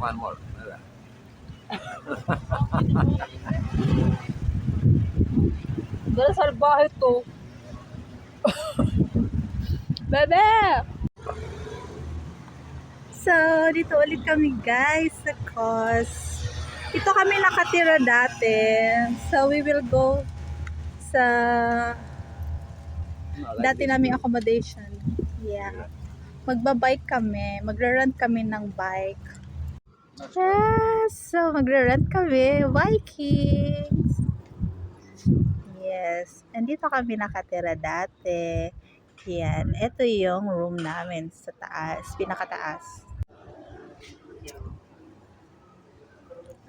One more. Dala salbahe to. Bebe! So, dito ulit kami guys sa Kos. Dito kami nakatira dati. So, we will go sa dati naming accommodation. Yeah. Magba-bike kami. Magra-rent kami ng bike. Yes! So, magra-rent kami. Vikings! Yes. Andito kami nakatira dati. Yan. Ito yung room namin sa taas. Pinakataas.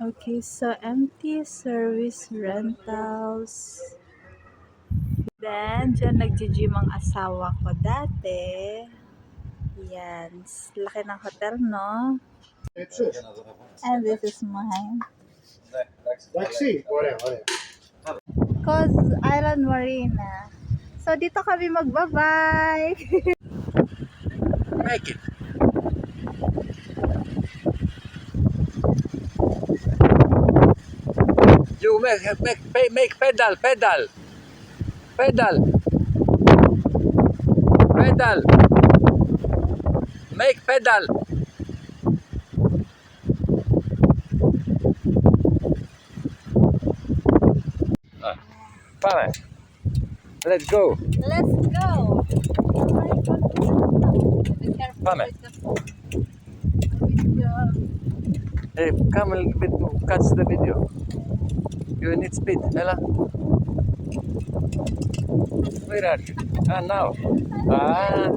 Okay, so empty service rentals. Then, dyan nag-gym ang asawa ko dati. Yan. Laki ng hotel, no? And this is mine. Taxi? Whatever. Cause Island Marina. So, dito kami magbabay. Make it. You make pedal. Make pedal. Fine. Let's go. Let's go. Be careful Come. with the phone. Hey, come a little bit to catch the video. You need speed, Ella. Where are you? Ah, now. Ah.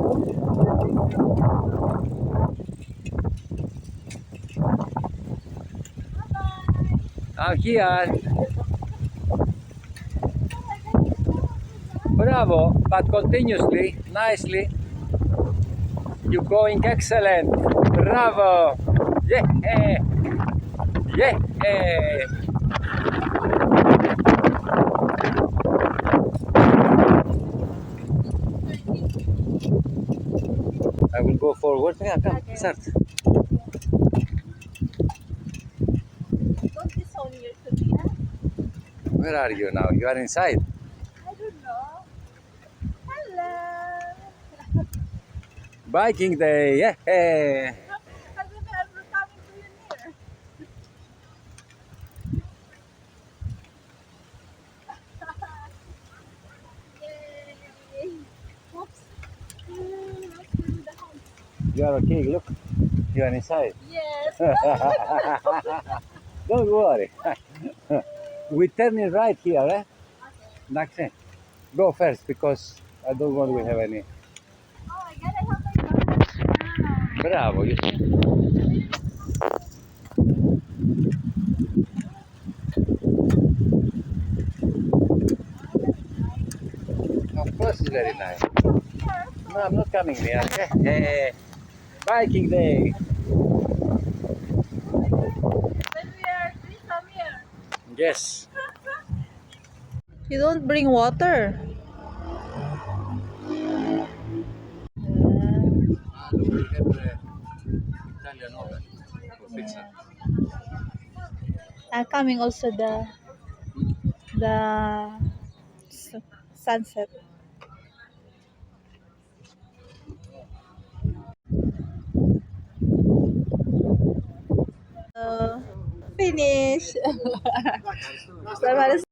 I'm here. Bravo, but continuously, nicely. You're going excellent. Bravo. Yeah. Yeah. I will go forward. Yeah, come, Okay. start. Don't disown your Sophia. Where are you now? You are inside. I don't know. Hello. Biking day. Yeah. Have you ever coming to you near? Yay. Oops. Let's go to the house. You are okay. Look, you are inside. Yes. Don't worry. We turn it right here, eh? Next. Go first because I don't want to have any. Oh my god, I have my phone. Bravo, you see? Of course, it's very nice. No, I'm not coming near. Biking day. When we are free, come here. Yes. You don't bring water. Coming also the sunset. Finish.